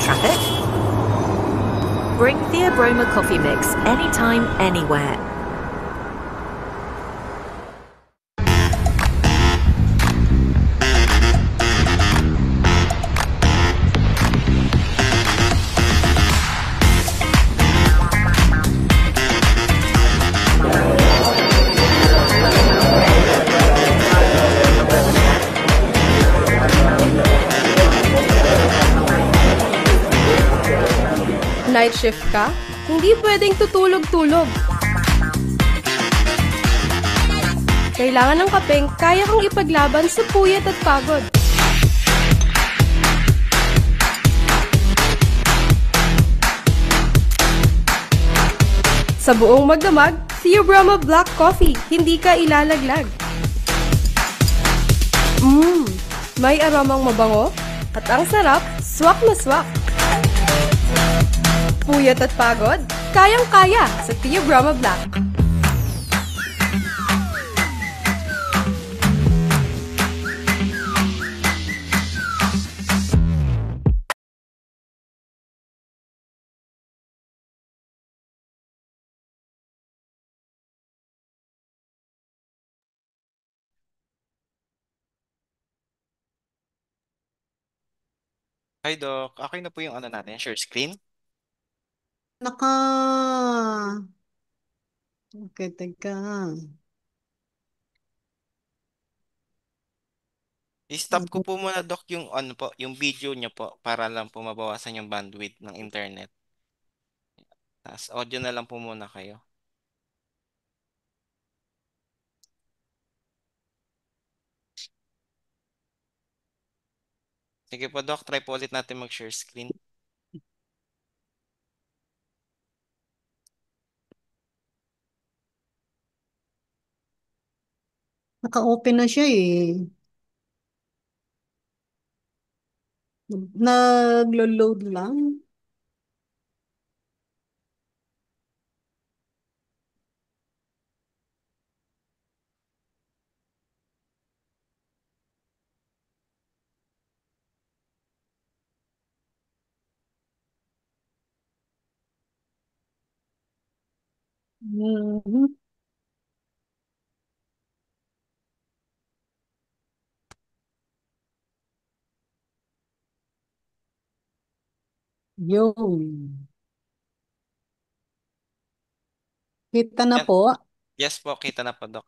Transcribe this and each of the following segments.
traffic? Bring Theobroma coffee mix anytime, anywhere. Night shift ka? Hindi pwedeng tutulog-tulog. Kailangan ng kapeng kaya kang ipaglaban sa puyat at pagod. Sa buong magdamag, Theobroma Black Coffee, hindi ka ilalaglag. May aramang mabango at ang sarap, swak na swak. Puyat at pagod, kayang-kaya sa Theobroma Black. Hi, Doc. Okay na po yung ano natin, share screen. Naka... Okay, teka. I-stop ko po muna, Doc, yung ano po, yung video niyo po para lang po mabawasan yung bandwidth ng internet. Tapos audio na lang po muna kayo. Sige po, Doc. Try po ulit natin mag-share screen. Naka-open na siya eh. Naglo-load lang. Mhm. Yun. Kita na Yan. po. Yes po, kita na po, Doc.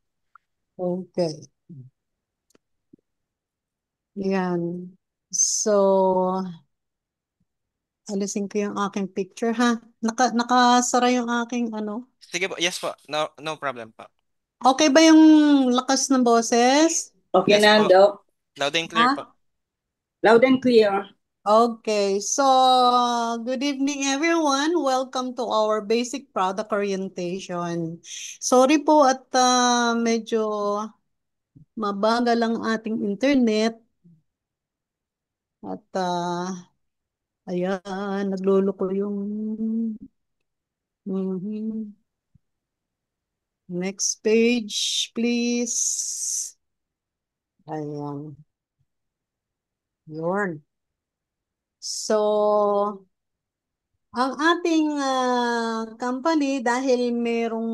Okay. Yan. So, alisin ko yung aking picture ha. Nakasara yung aking ano. Sige po, yes po. No, no problem po. Okay ba yung lakas ng boses? Okay Yes na, po. Doc. Loud and clear Ha? po. Loud and clear. Okay, so good evening everyone. Welcome to our basic product orientation. Sorry po at medyo mabagal ang ating internet at ayan, nagluluko yung Mhm. Next page, please. Ayan. Yun. So, ang ating company dahil merong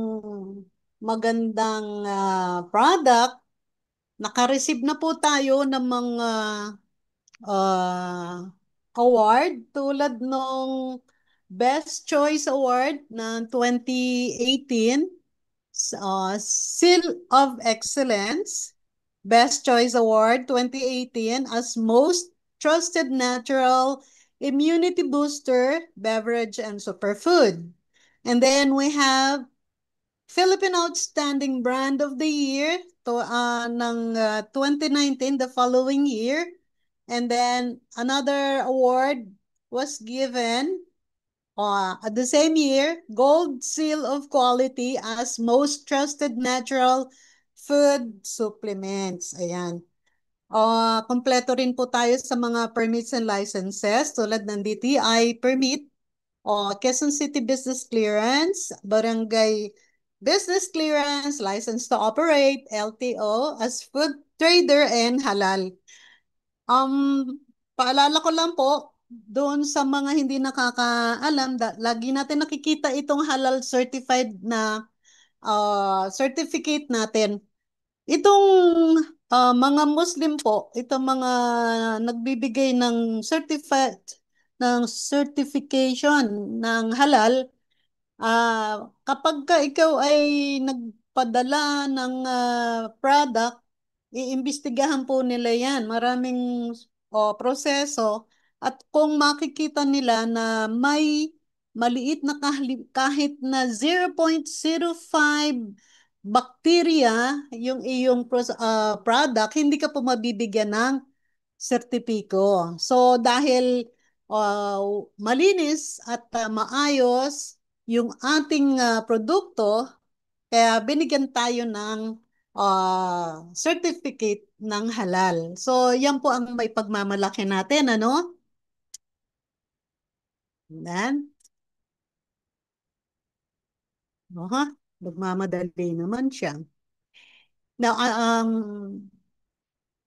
magandang product, naka-receive na po tayo ng mga uh, award tulad nung Best Choice Award ng 2018, Seal of Excellence, Best Choice Award 2018 as Most Trusted Natural Immunity Booster, Beverage, and Superfood. And then we have Philippine Outstanding Brand of the Year ng 2019, the following year. And then another award was given at the same year, Gold Seal of Quality as Most Trusted Natural Food Supplements. Ayan. Kompleto rin po tayo sa mga permits and licenses tulad ng DTI permit, Quezon City Business Clearance, Barangay Business Clearance, License to Operate, LTO, as food trader and halal. Paalala ko lang po, doon sa mga hindi nakakaalam, lagi natin nakikita itong halal certified na certificate natin. Itong mga Muslim po, itong mga nagbibigay ng certification ng halal, kapag ka ikaw ay nagpadala ng product, iimbestigahan po nila yan. Maraming proseso. At kung makikita nila na may maliit na kahit na 0.05 bacteria yung iyong product, hindi ka po mabibigyan ng sertipiko. So dahil malinis at maayos yung ating produkto, kaya binigyan tayo ng certificate ng halal. So yan po ang may pagmamalaki natin, ano? Yan. Nagmamadali naman siya. Now,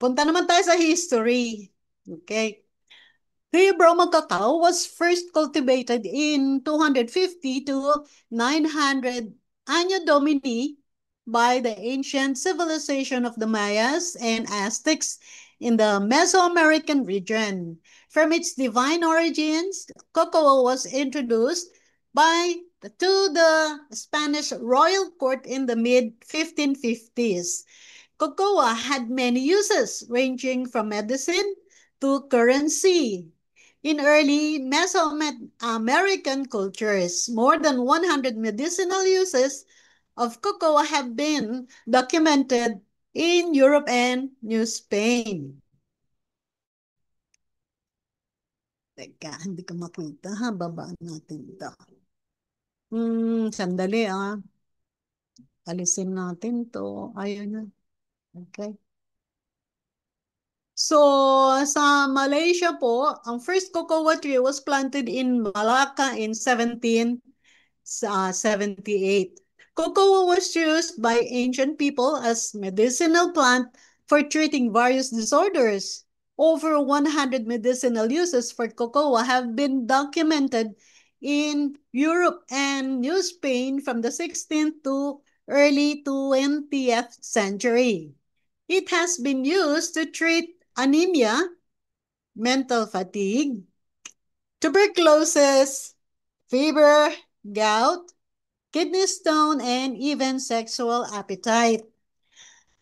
punta naman tayo sa history. Okay. Theobroma cacao was first cultivated in 250 to 900 Anno Domini by the ancient civilization of the Mayas and Aztecs in the Mesoamerican region. From its divine origins, cocoa was introduced to the Spanish royal court in the mid-1550s. Cocoa had many uses, ranging from medicine to currency. In early Mesoamerican cultures, more than 100 medicinal uses of cocoa have been documented in Europe and New Spain. Teka, hindi ko makita ha. Babaan natin ito. Sandali Alisin natin to. Ayun na. Okay. So, sa Malaysia po, ang first cocoa tree was planted in Malacca in 1778. Cocoa was used by ancient people as medicinal plant for treating various disorders. Over 100 medicinal uses for cocoa have been documented in Europe and New Spain from the 16th to early 20th century. It has been used to treat anemia, mental fatigue, tuberculosis, fever, gout, kidney stone, and even sexual appetite.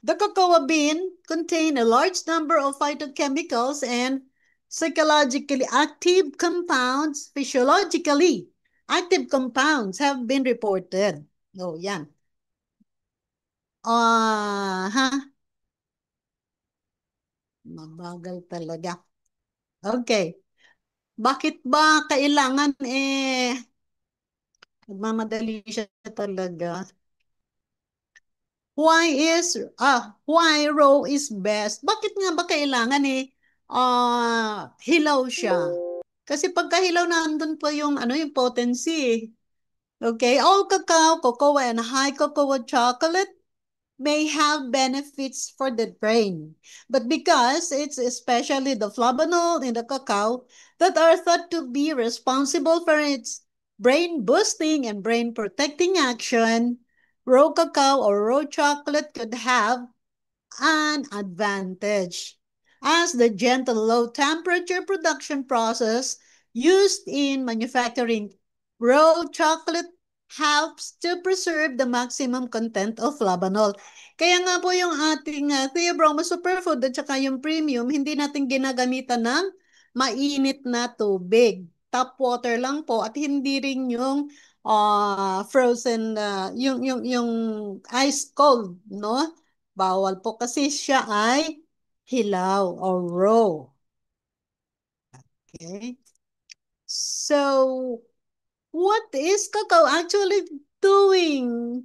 The cocoa bean contains a large number of phytochemicals and psychologically active compounds, physiologically active compounds have been reported. Oh, yan. Mabagal talaga. Okay. Bakit ba kailangan nagmamadali siya talaga? Why raw is best? Bakit nga ba kailangan hilaw siya? Kasi pagka hilaw nandun pa yung yung potency. Okay, all cacao, cocoa, and high cocoa chocolate may have benefits for the brain. But because it's especially the flavanol in the cacao that are thought to be responsible for its brain boosting and brain protecting action, raw cacao or raw chocolate could have an advantage, as the gentle low temperature production process used in manufacturing raw chocolate helps to preserve the maximum content of flavanol. Kaya nga po yung ating Theobroma Superfood at saka yung premium, hindi natin ginagamitan ng mainit na tubig. Tap water lang po at hindi rin yung frozen, yung ice cold, no? Bawal po kasi siya ay hilaw or raw. Okay. So, what is cacao actually doing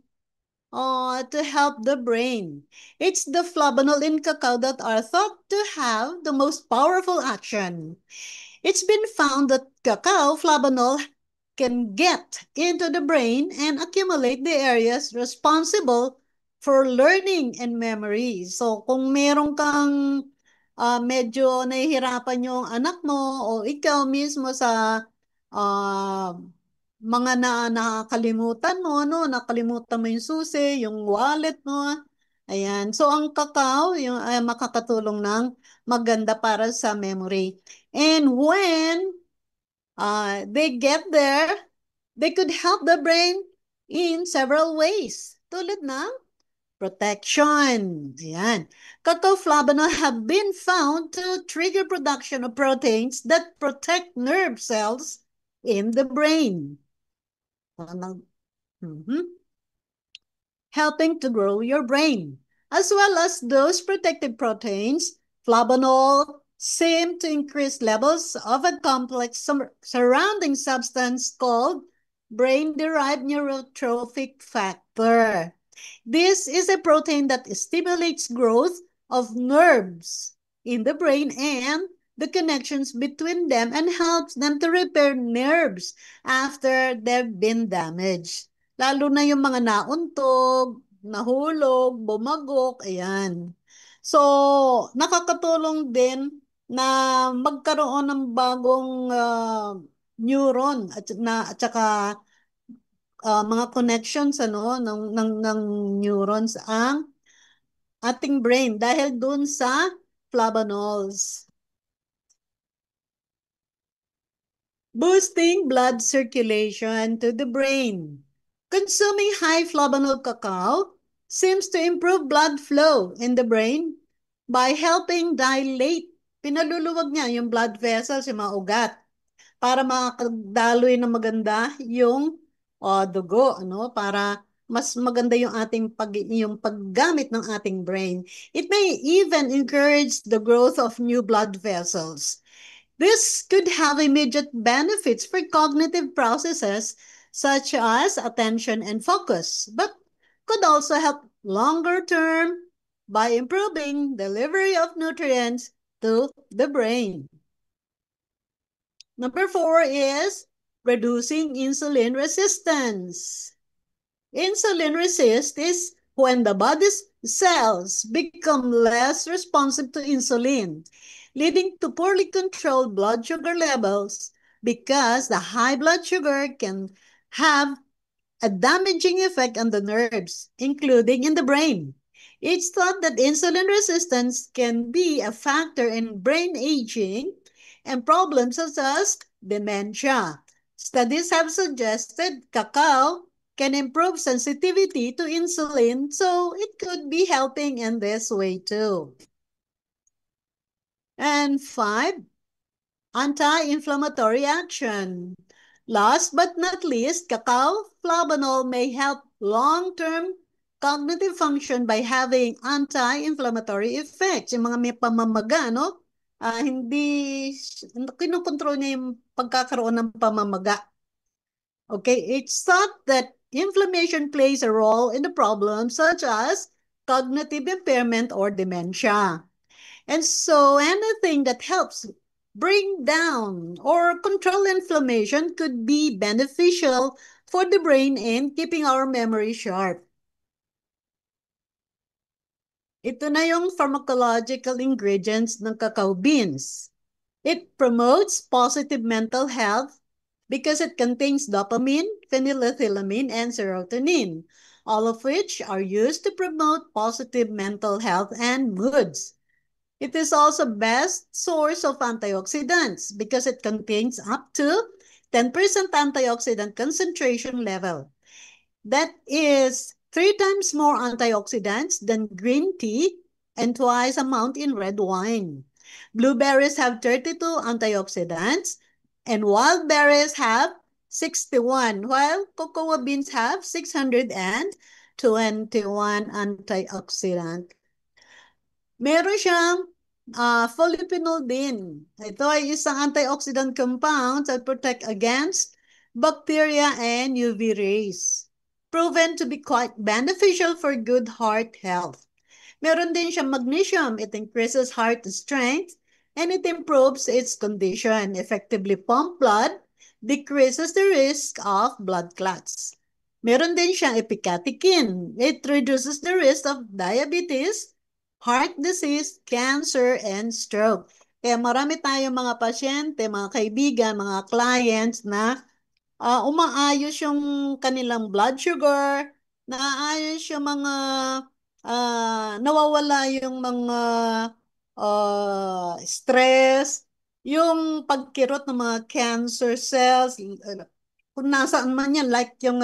to help the brain? It's the flavanol in cacao that are thought to have the most powerful action. It's been found that cacao flavanol can get into the brain and accumulate the areas responsible for learning and memory. So, kung meron kang medyo nahihirapan yung anak mo o ikaw mismo sa mga nakakalimutan mo, no? Nakalimutan mo yung susi, yung wallet mo. Ayan. So, ang kakao, yung makakatulong ng maganda para sa memory. And when they get there, they could help the brain in several ways. Tulad ng protection. Ayan. Cacao flavonoids have been found to trigger production of proteins that protect nerve cells in the brain. Helping to grow your brain. As well as those protective proteins, flavonol seem to increase levels of a complex surrounding substance called brain-derived neurotrophic factor. This is a protein that stimulates growth of nerves in the brain and the connections between them and helps them to repair nerves after they've been damaged. Lalo na yung mga nauntog, nahulog, bumagok, ayan. So, nakakatulong din na magkaroon ng bagong neuron at saka mga connections ng neurons ang ating brain dahil dun sa flavonols. Boosting blood circulation to the brain. Consuming high flavonol cacao seems to improve blood flow in the brain by helping dilate. Pinaluluwag niya yung blood vessels, yung mga ugat, para makadaloy na maganda yung dugo, ano, para mas maganda yung yung paggamit ng ating brain. It may even encourage the growth of new blood vessels. This could have immediate benefits for cognitive processes such as attention and focus, but could also help longer term by improving delivery of nutrients to the brain. Number 4 is reducing insulin resistance. Insulin resist is when the body's cells become less responsive to insulin, leading to poorly controlled blood sugar levels because the high blood sugar can have a damaging effect on the nerves, including in the brain. It's thought that insulin resistance can be a factor in brain aging and problems such as dementia. Studies have suggested cacao can improve sensitivity to insulin, so it could be helping in this way too. And 5, anti-inflammatory action. Last but not least, cacao flavonol may help long-term cognitive function by having anti-inflammatory effects. Yung mga may pamamaga, no? Hindi, kinukontrol niya yung pagkakaroon ng pamamaga. Okay, it's thought that inflammation plays a role in the problems such as cognitive impairment or dementia. And so anything that helps bring down or control inflammation could be beneficial for the brain and keeping our memory sharp. Ito na yung pharmacological ingredients ng cacao beans. It promotes positive mental health because it contains dopamine, phenylethylamine, and serotonin, all of which are used to promote positive mental health and moods. It is also best source of antioxidants because it contains up to 10% antioxidant concentration level. That is 3 times more antioxidants than green tea and twice amount in red wine. Blueberries have 32 antioxidants and wild berries have 61, while cocoa beans have 621 antioxidant. Meron siyang polyphenol din. Ito ay isang antioxidant compound that protect against bacteria and UV rays. Proven to be quite beneficial for good heart health. Meron din siyang magnesium. It increases heart strength and it improves its condition. Effectively pump blood, decreases the risk of blood clots. Meron din siyang epicatechin. It reduces the risk of diabetes heart disease, cancer, and stroke. Kaya marami tayong mga pasyente, mga kaibigan, mga clients na umaayos yung kanilang blood sugar, naayos yung mga nawawala yung mga stress, yung pagkirot ng mga cancer cells, kung nasaan man yan, like yung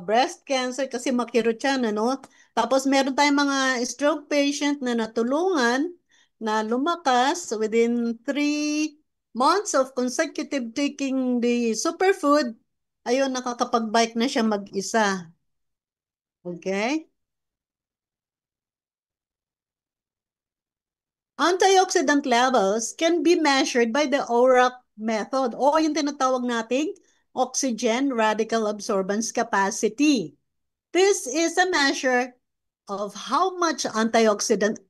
breast cancer kasi makirot yan, ano? Tapos meron tayong mga stroke patient na natulungan na lumakas within 3 months of consecutive taking the superfood. Ayun, nakakapag-bike na siya mag-isa. Okay? Antioxidant levels can be measured by the ORAC method o yung tinatawag nating oxygen radical absorbance capacity. This is a measure of how much antioxidant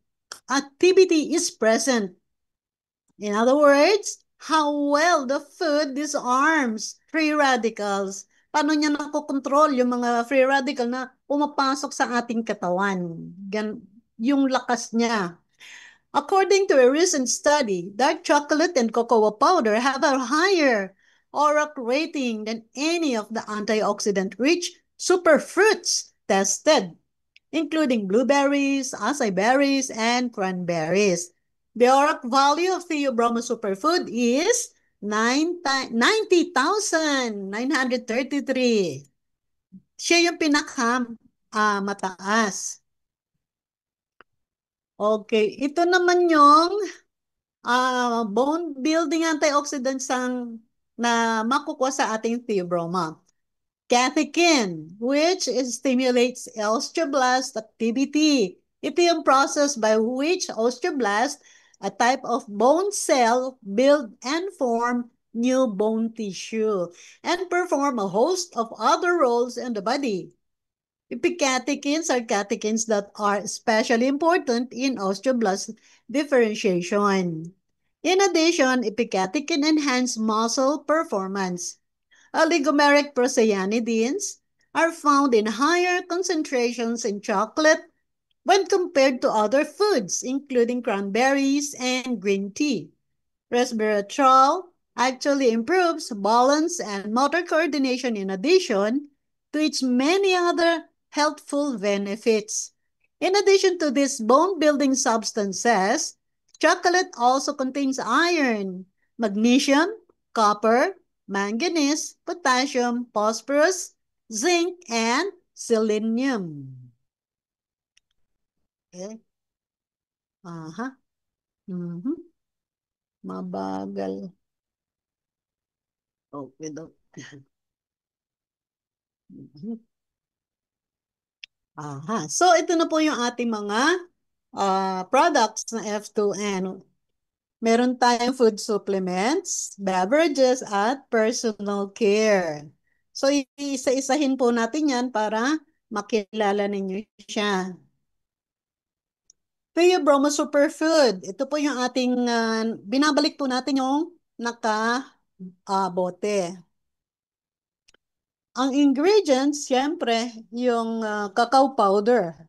activity is present. In other words, how well the food disarms free radicals. Paano niya nakokontrol yung mga free radical na pumapasok sa ating katawan? Yung lakas niya. According to a recent study, dark chocolate and cocoa powder have a higher ORAC rating than any of the antioxidant-rich superfruits tested, including blueberries, acai berries, and cranberries. The ORAC value of Theobroma superfood is 90,933. Siya yung mataas. Okay, ito naman yung bone building antioxidants na makukuha sa ating Theobroma. Catechin, which stimulates osteoblast activity. Ito yung process by which osteoblast, a type of bone cell, build and form new bone tissue and perform a host of other roles in the body. Epicatechins are catechins that are especially important in osteoblast differentiation. In addition, epicatechin enhance muscle performance. Oligomeric procyanidins are found in higher concentrations in chocolate when compared to other foods, including cranberries and green tea. Resveratrol actually improves balance and motor coordination in addition to its many other healthful benefits. In addition to these bone-building substances, chocolate also contains iron, magnesium, copper, manganese, potassium, phosphorus, zinc, and selenium. Okay. Aha. Mabagal. Okay, Aha. So, ito na po yung ating mga products na F2N. Meron tayong food supplements, beverages, at personal care. So, isa-isahin po natin yan para makilala ninyo siya. Theobroma Superfood. Ito po yung ating, binabalik po natin yung naka-bote. Ang ingredients, siyempre, yung cacao powder.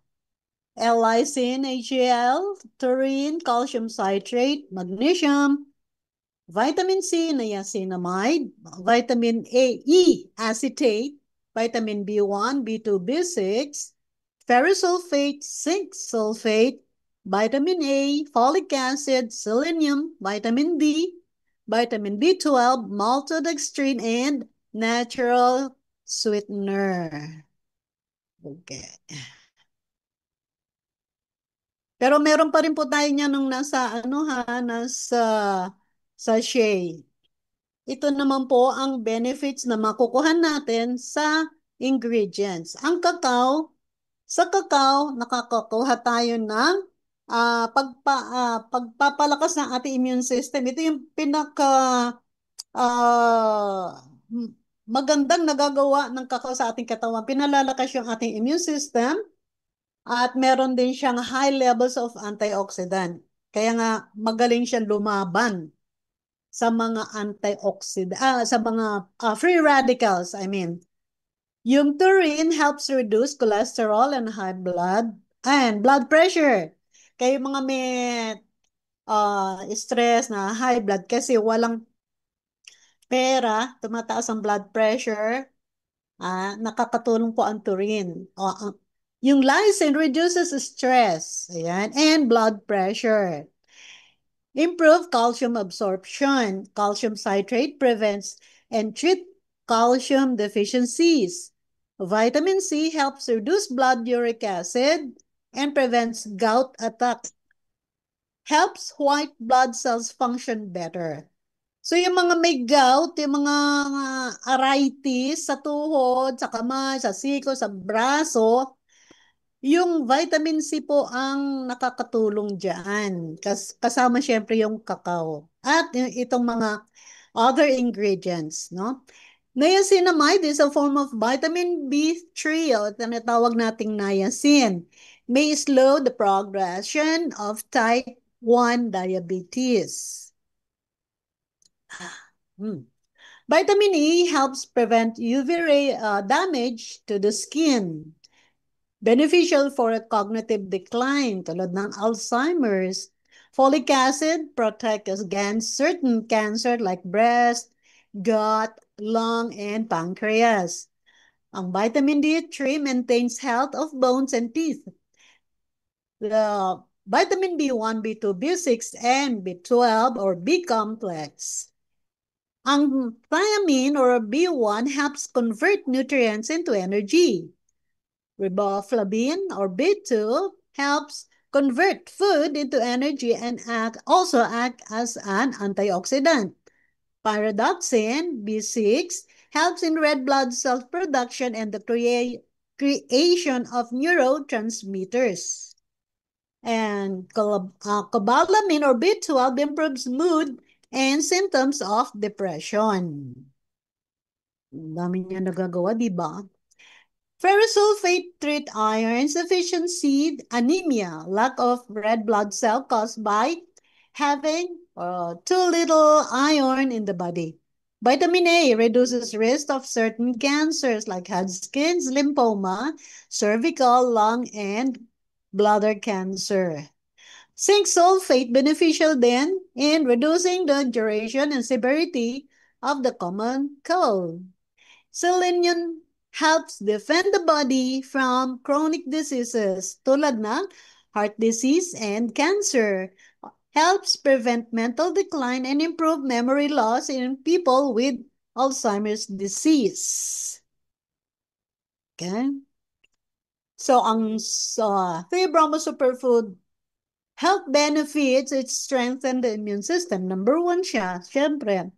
L-lysine, HCl, taurine, calcium citrate, magnesium, vitamin C, niacinamide, vitamin E acetate, vitamin B1, B2, B6, ferrous sulfate, zinc sulfate, vitamin A, folic acid, selenium, vitamin D, vitamin B12, maltodextrin, and natural sweetener. Okay. Pero meron pa rin po tayo niya nung nasa sachet. Ito naman po ang benefits na makukuha natin sa ingredients. Sa cacao, nakakakuha tayo ng pagpapalakas ng ating immune system. Ito yung magandang nagagawa ng cacao sa ating katawan. Pinalalakas yung ating immune system. At meron din siyang high levels of antioxidant. Kaya nga magaling siyang lumaban sa mga sa mga free radicals, I mean. Yung taurine helps reduce cholesterol and high blood And blood pressure. Kayo mga may stress na high blood kasi walang pera, tumataas ang blood pressure, nakakatulong po ang taurine. Yung lysine reduces stress, ayan, and blood pressure. Improve calcium absorption. Calcium citrate prevents and treat calcium deficiencies. Vitamin C helps reduce blood uric acid and prevents gout attack. Helps white blood cells function better. So yung mga may gout, yung mga arthritis sa tuhod, sa kamay, sa siko, sa braso, yung vitamin C po ang nakakatulong dyan. Kasama syempre yung kakao. At itong mga other ingredients, no? Niacinamide is a form of vitamin B3 o tinatawag nating niacin. May slow the progression of type 1 diabetes. Vitamin E helps prevent UV ray damage to the skin. Beneficial for a cognitive decline tulad ng Alzheimer's. Folic acid protects against certain cancer like breast, gut, lung, and pancreas. Ang vitamin D3 maintains health of bones and teeth. The vitamin B1, B2, B6, and B12 or B complex. Ang thiamine or B1 helps convert nutrients into energy. Riboflavin or B2 helps convert food into energy and also act as an antioxidant. Pyridoxine, B6, helps in red blood cell production and the creation of neurotransmitters. And cobalamin or B12 improves mood and symptoms of depression. Ang dami niya nagagawa, di ba? Ferrous sulfate treat iron deficiency, anemia, lack of red blood cell caused by having too little iron in the body. Vitamin A reduces risk of certain cancers like Hodgkin's lymphoma, cervical, lung, and bladder cancer. Zinc sulfate beneficial then in reducing the duration and severity of the common cold. Selenium helps defend the body from chronic diseases tulad ng heart disease and cancer. Helps prevent mental decline and improve memory loss in people with Alzheimer's disease. Okay? So, ang Theobroma Superfood health benefits, it strengthens the immune system. Number 1 siya, syempre.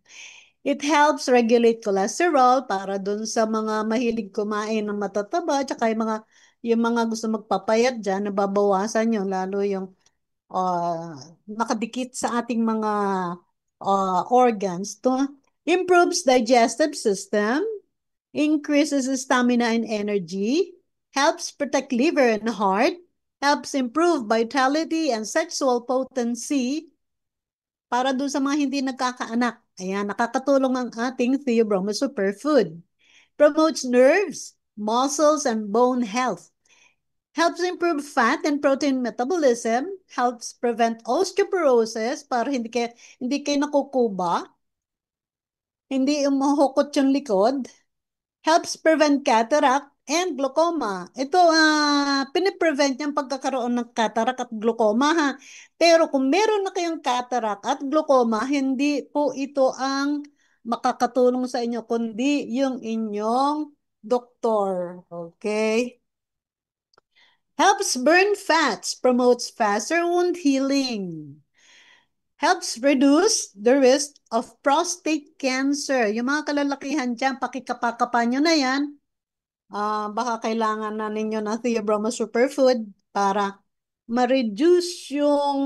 It helps regulate cholesterol para dun sa mga mahilig kumain ng matataba, tsaka yung mga gusto magpapayat dyan, nababawasan yun, lalo yung nakadikit sa ating mga organs. To improves digestive system, increases stamina and energy, helps protect liver and heart, helps improve vitality and sexual potency para doon sa mga hindi nagkakaanak. Ayan, nakakatulong ang ating Theobroma Superfood. Promotes nerves, muscles, and bone health. Helps improve fat and protein metabolism. Helps prevent osteoporosis para hindi kayo nakukuba. Hindi umuhukot yung likod. Helps prevent cataract and glaucoma. Ito, piniprevent yung pagkakaroon ng cataract at glaucoma, ha. Pero kung meron na kayong cataract at glaucoma, hindi po ito ang makakatulong sa inyo, kundi yung inyong doktor. Okay? Helps burn fats, promotes faster wound healing. Helps reduce the risk of prostate cancer. Yung mga kalalakihan dyan, pakikapakapa nyo na yan. Baka kailangan na ninyo ng Theobroma Superfood para ma-reduce yung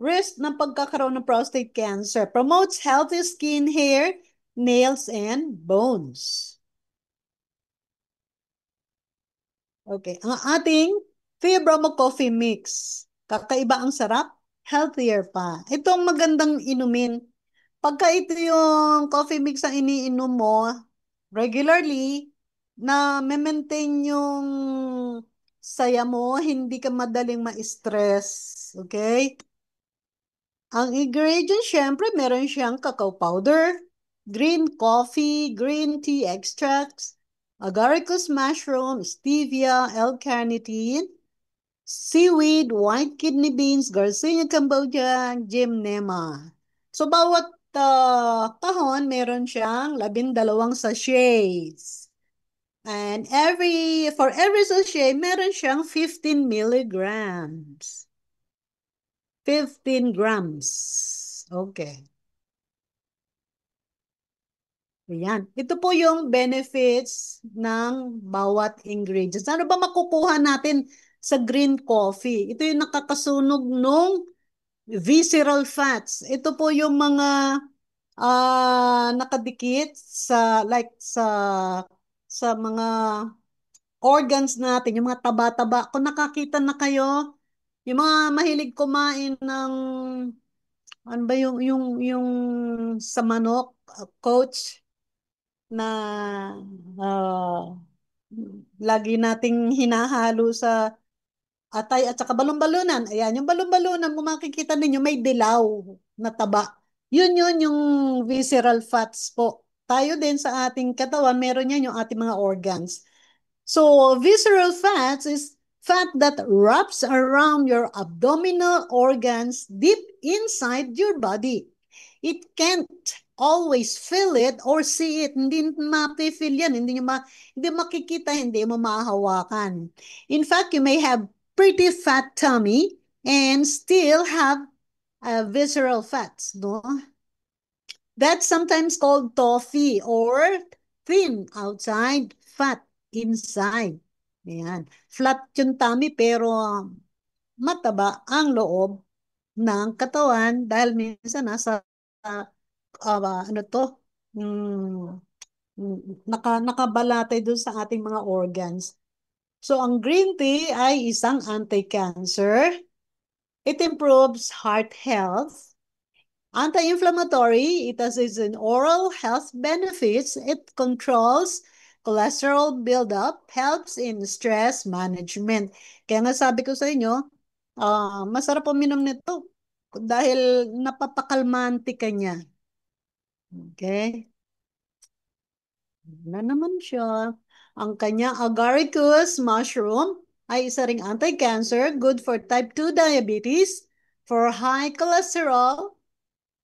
risk ng pagkakaroon ng prostate cancer. Promotes healthy skin, hair, nails, and bones. Okay, ang ating Theobroma Coffee Mix. Kakaiba ang sarap, healthier pa. Itong magandang inumin. Pagka ito yung coffee mix ang iniinom mo regularly, na maintain yung saya mo, hindi ka madaling ma-stress. Okay? Ang ingredient, syempre, meron siyang cacao powder, green coffee, green tea extracts, agaricus mushroom, stevia, L-carnitine, seaweed, white kidney beans, Garcinia cambogia, gymnema. So, bawat kahon, meron siyang 12 sachets. And for every sachet, meron siyang 15 milligrams. 15 grams. Okay. Ayan. Ito po yung benefits ng bawat ingredients. Ano ba makukuha natin sa green coffee? Ito yung nakakasunog nung visceral fats. Ito po yung mga nakadikit sa mga organs natin, yung mga taba-taba. Kung nakakita na kayo, yung mga mahilig kumain ng ano ba yung sa manok, coach na ah, lagi nating hinahalo sa atay at saka balon-balunan. Ayan, yung balon-balunan, kung makikita ninyo, may dilaw na taba. Yun yung visceral fats po. Tayo din sa ating katawan, meron yan yung ating mga organs. So, visceral fats is fat that wraps around your abdominal organs deep inside your body. It can't always feel it or see it. Hindi ma-feel yan. Hindi makikita, hindi mo mahahawakan. In fact, you may have pretty fat tummy and still have visceral fats, no? That's sometimes called toffee or thin outside, fat inside. Ayan. Flat yung tummy pero mataba ang loob ng katawan dahil minsan nasa ano to, nakabalatay dun sa ating mga organs. So, ang green tea ay isang anti-cancer. It improves heart health. Anti-inflammatory, it has an oral health benefits. It controls cholesterol buildup, helps in stress management. Kaya nga sabi ko sa inyo, masarap uminom nito dahil napapakalmante ka niya. Okay? Na naman siya. Ang kanya agaricus mushroom ay isa ring anti-cancer, good for type 2 diabetes, for high cholesterol.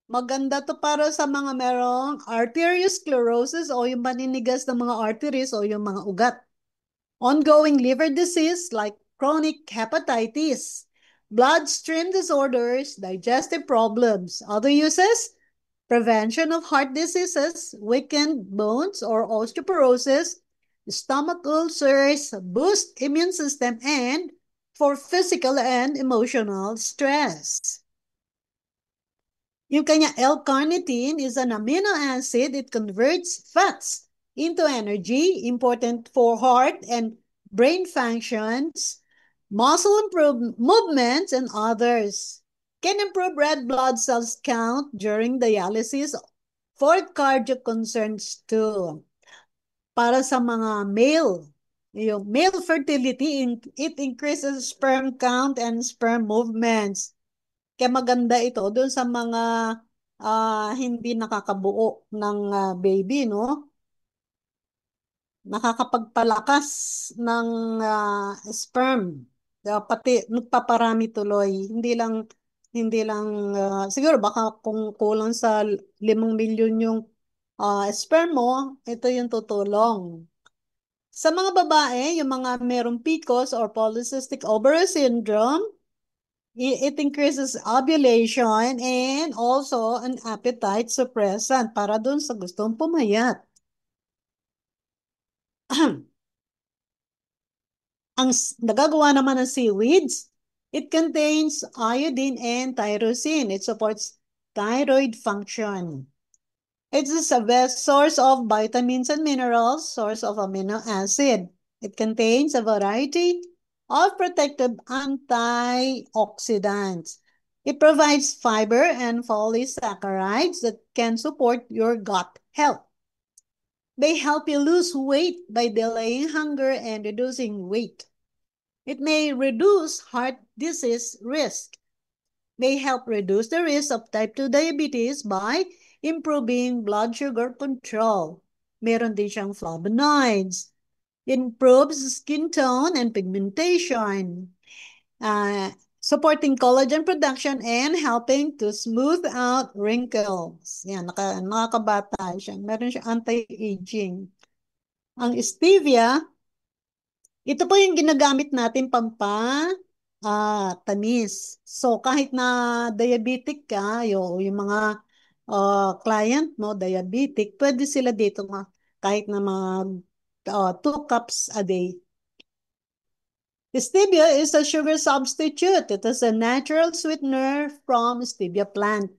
Maganda to para sa mga merong arteriosclerosis o yung maninigas ng mga arteries o yung mga ugat. Ongoing liver disease like chronic hepatitis, bloodstream disorders, digestive problems. Other uses? Prevention of heart diseases, weakened bones or osteoporosis, stomach ulcers, boost immune system, and for physical and emotional stress. Yung kanya L-carnitine is an amino acid. It converts fats into energy, important for heart and brain functions, muscle movements, and others. Can improve red blood cells count during dialysis for cardiac concerns too. Para sa mga male, yung male fertility, it increases sperm count and sperm movements. Kaya maganda ito doon sa mga hindi nakakabuo ng baby, no? Nakakapagpalakas ng sperm. Pati nagpaparami tuloy. Hindi lang siguro baka kung kulang sa 5 milyon yung sperm mo, ito yung tutulong. Sa mga babae, yung mga merong PCOS or polycystic ovary syndrome, it increases ovulation and also an appetite suppressant para dun sa gustong pumayat. Ang nagagawa naman ng seaweeds, it contains iodine and tyrosine. It supports thyroid function. It's a best source of vitamins and minerals, source of amino acid. It contains a variety of protective antioxidants. It provides fiber and polysaccharides that can support your gut health. They help you lose weight by delaying hunger and reducing weight. It may reduce heart disease risk. May help reduce the risk of type 2 diabetes by improving blood sugar control. Meron din siyang flavonoids. Improves skin tone and pigmentation. Supporting collagen production and helping to smooth out wrinkles. Yan, nakakabata siya. Meron siya anti-aging. Ang stevia, ito po yung ginagamit natin tamis. So, kahit na diabetic ka, yung mga client mo, diabetic, pwede sila dito kahit na mag 2 cups a day. Stevia is a sugar substitute. It is a natural sweetener from stevia plant.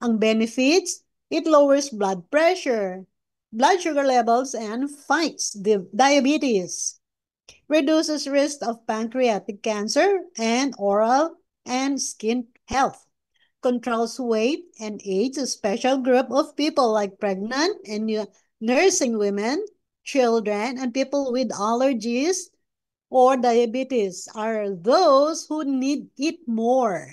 Ang benefits, it lowers blood pressure, blood sugar levels, and fights diabetes. Reduces risk of pancreatic cancer and oral and skin health. Controls weight and age a special group of people like pregnant and nursing women, children, and people with allergies or diabetes are those who need it more.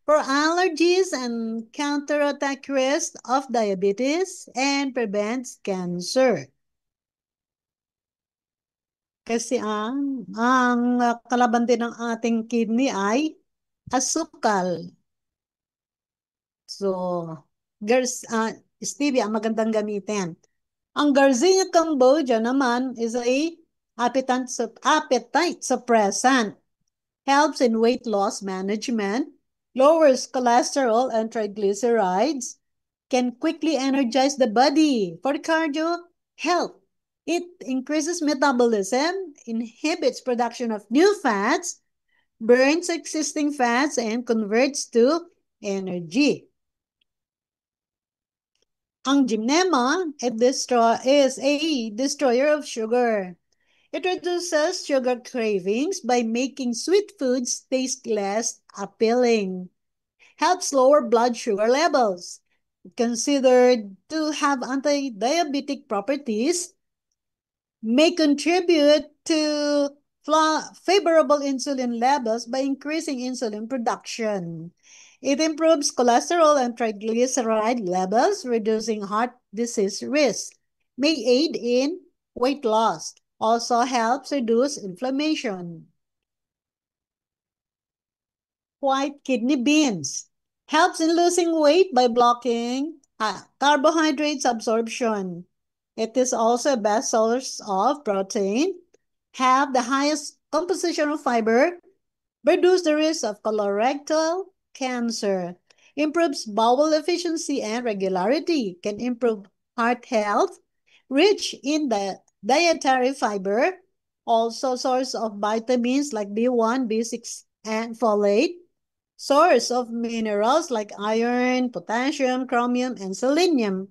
For allergies and counterattack risk of diabetes and prevents cancer. Kasi ang kalaban din ng ating kidney ay asukal. So, stevia ang magandang gamitin. Ang Garcinia cambogia naman is a appetite suppressant. Helps in weight loss management, lowers cholesterol and triglycerides, can quickly energize the body for cardio health. It increases metabolism, inhibits production of new fats, burns existing fats, and converts to energy. Ang gymnema is a destroyer of sugar. It reduces sugar cravings by making sweet foods taste less appealing. Helps lower blood sugar levels. Considered to have anti-diabetic properties, may contribute to favorable insulin levels by increasing insulin production. It improves cholesterol and triglyceride levels, reducing heart disease risk. May aid in weight loss. Also helps reduce inflammation. White kidney beans. Helps in losing weight by blocking carbohydrates absorption. It is also a best source of protein. Have the highest composition of fiber. Reduce the risk of colorectal cancer. Improves bowel efficiency and regularity. Can improve heart health. Rich in the dietary fiber. Also source of vitamins like B1, B6, and folate. Source of minerals like iron, potassium, chromium, and selenium.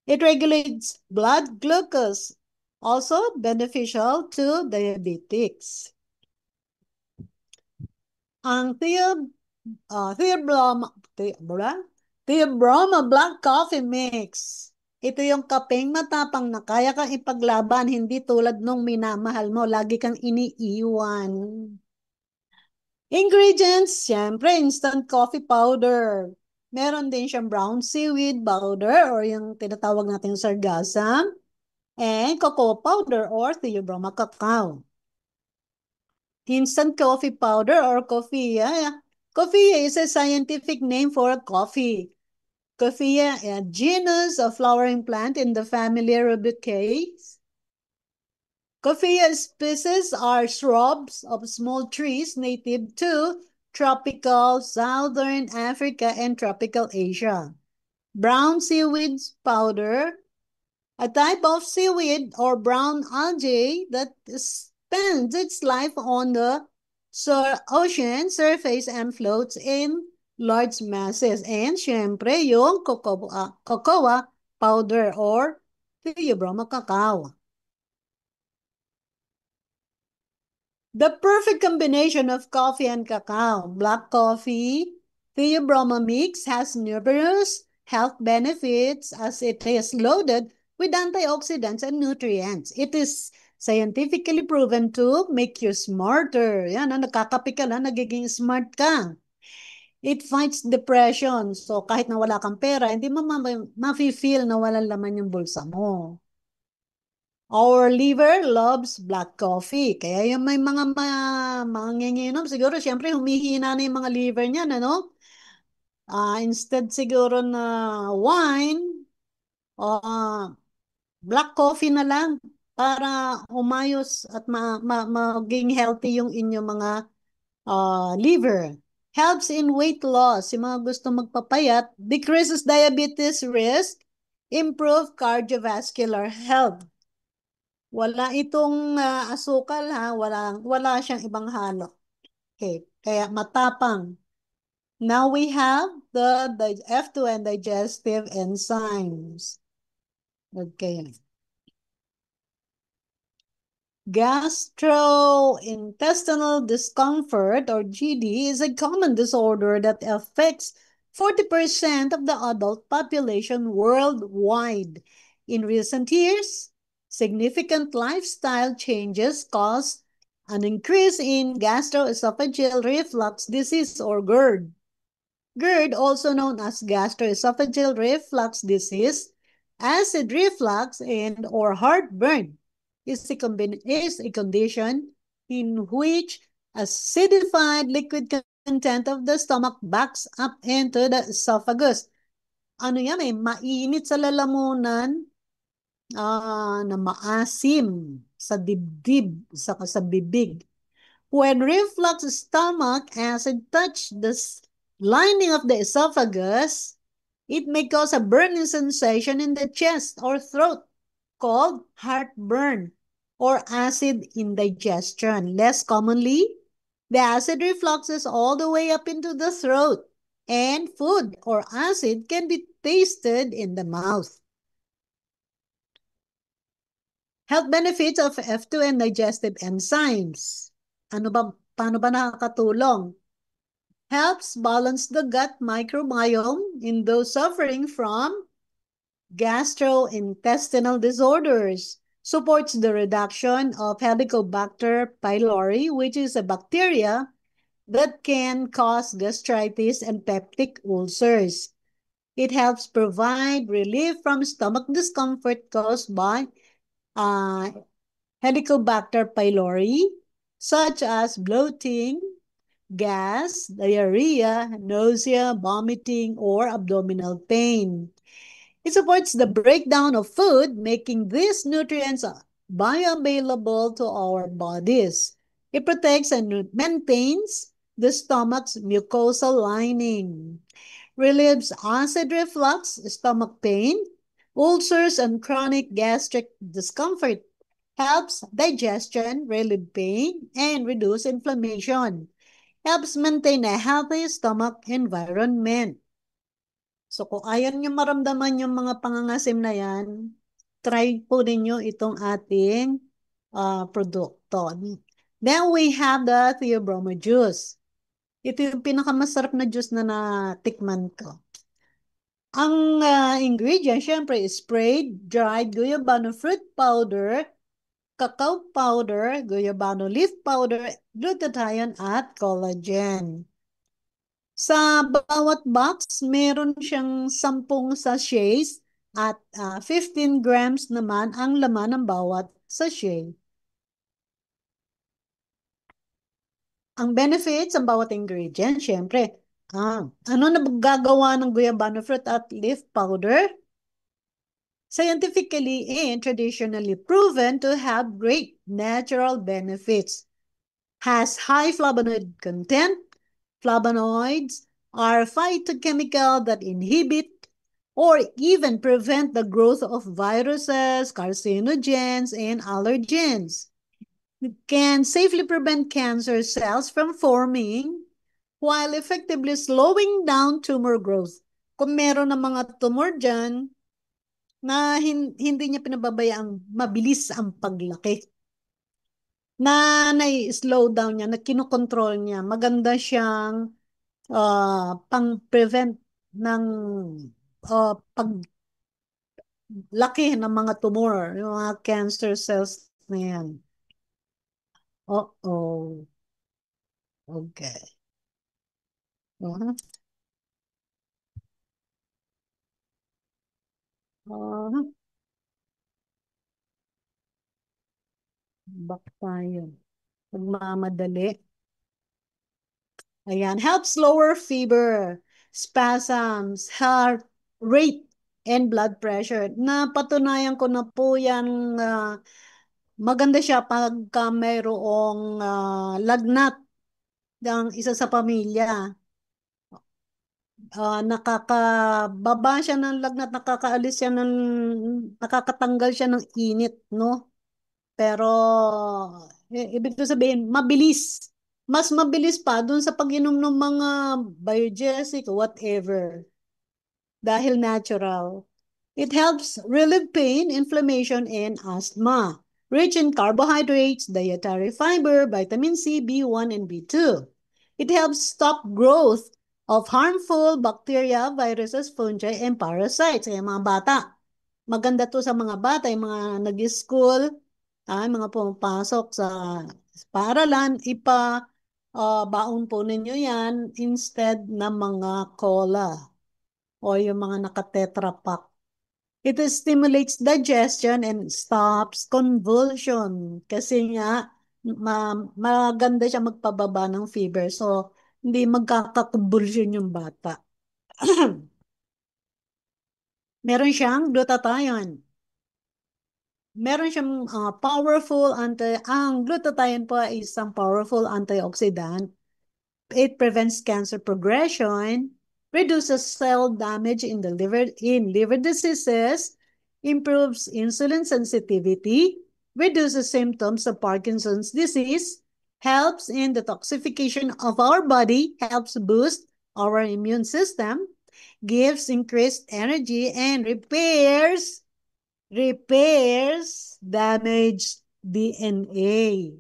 It regulates blood glucose, also beneficial to diabetics. Ang Theobroma Black Coffee Mix. Ito yung kapeng matapang na kaya kang ipaglaban, hindi tulad nung minamahal mo, lagi kang iniiwan. Ingredients, syempre, instant coffee powder. Meron din siyang brown seaweed powder or yung tinatawag natin sargassum. And cocoa powder or Theobroma cacao. Instant coffee powder or coffea. Coffea is a scientific name for coffee. Coffea, a genus of flowering plant in the family Rubiaceae. Coffea species are shrubs of small trees native to tropical southern Africa and tropical Asia. Brown seaweed powder, a type of seaweed or brown algae that spends its life on the ocean surface and floats in large masses. And syempre, yung cocoa powder or Theobroma cacao. The perfect combination of coffee and cacao. Black coffee, Theobroma mix has numerous health benefits as it is loaded with antioxidants and nutrients. It is Scientifically proven to make you smarter. Yan, nagkakape ka lang, nagiging smart ka. It fights depression. So, kahit na wala kang pera, hindi mo ma-feel na walang laman yung bulsa mo. Our liver loves black coffee. Kaya yung may mga manginginom, siguro, syempre, humihina na yung mga liver niyan, ano? Instead siguro na wine, black coffee na lang para umayos at maging healthy yung inyong mga liver. Helps in weight loss. Yung mga gusto magpapayat, decreases diabetes risk, improve cardiovascular health. Wala itong asukal ha, wala siyang ibang halo. Okay, kaya matapang. Now we have the F2 and digestive enzymes. Okay. Gastrointestinal discomfort, or GD, is a common disorder that affects 40% of the adult population worldwide. In recent years, significant lifestyle changes caused an increase in gastroesophageal reflux disease, or GERD. GERD, also known as gastroesophageal reflux disease, acid reflux, and or heartburn, is a condition in which acidified liquid content of the stomach backs up into the esophagus. Ano yan eh, mainit sa lalamunan, na maasim sa dibdib, sa bibig. When reflux stomach acid touch the lining of the esophagus, it may cause a burning sensation in the chest or throat called heartburn or acid indigestion. Less commonly, the acid refluxes all the way up into the throat, and food or acid can be tasted in the mouth. Health benefits of F2 and digestive enzymes. Paano ba nakakatulong? Helps balance the gut microbiome in those suffering from gastrointestinal disorders. Supports the reduction of Helicobacter pylori, which is a bacteria that can cause gastritis and peptic ulcers. It helps provide relief from stomach discomfort caused by Helicobacter pylori, such as bloating, gas, diarrhea, nausea, vomiting, or abdominal pain. It supports the breakdown of food, making these nutrients bioavailable to our bodies. It protects and maintains the stomach's mucosal lining. Relieves acid reflux, stomach pain, ulcers, and chronic gastric discomfort. Helps digestion, relieve pain, and reduce inflammation. Helps maintain a healthy stomach environment. So kung ayaw nyo maramdaman yung mga pangangasim na yan, try po ninyo itong ating produkto. Then we have the Theobroma juice. Ito yung pinakamasarap na juice na natikman ko. Ang ingredient, syempre, is sprayed, dried guyabano fruit powder, cacao powder, guyabano leaf powder, glutathione, at collagen. Sa bawat box, meron siyang 10 sachets at 15 grams naman ang laman ng bawat sachet. Ang benefits ng bawat ingredient, syempre, ano na gagawa ng guyabano fruit at leaf powder? Scientifically and traditionally proven to have great natural benefits. Has high flavonoid content. Flavonoids are phytochemicals that inhibit or even prevent the growth of viruses, carcinogens, and allergens. It can safely prevent cancer cells from forming while effectively slowing down tumor growth. Kung meron ng mga tumor dyan na hindi niya pinababayaan mabilis ang paglaki, na nai-slow down niya, na kinokontrol niya, maganda siyang pang-prevent ng paglaki ng mga tumor, yung mga cancer cells na yan. Uh-oh. Okay. Uh-huh. Uh-huh. Back tayo. Magmamadali. Ayan. Helps lower fever, spasms, heart rate, and blood pressure. Napatunayan ko na po yan. Maganda siya pagka mayroong lagnat ng isa sa pamilya. Nakakababa siya ng lagnat, nakakatanggal siya ng init, no? Pero, ibig ko sabihin, mabilis. Mas mabilis pa dun sa pag-inom ng mga biogesic, whatever. Dahil natural. It helps relieve pain, inflammation, and asthma. Rich in carbohydrates, dietary fiber, vitamin C, B1, and B2. It helps stop growth of harmful bacteria, viruses, fungi, and parasites. Kaya mga bata, maganda to sa mga bata, yung mga nag-school, mga pumapasok sa paaralan, baon po ninyo yan instead ng mga cola o yung mga naka-tetra pack. It stimulates digestion and stops convulsion. Kasi nga, maganda siya magpababa ng fever. So, hindi magkakakonvulsion yung bata. Meron siyang glutathione. Meron siyang ang glutathione po ay isang powerful antioxidant. It prevents cancer progression, reduces cell damage in the liver diseases, improves insulin sensitivity, reduces symptoms of Parkinson's disease, helps in detoxification of our body, helps boost our immune system, gives increased energy, and repairs damaged DNA.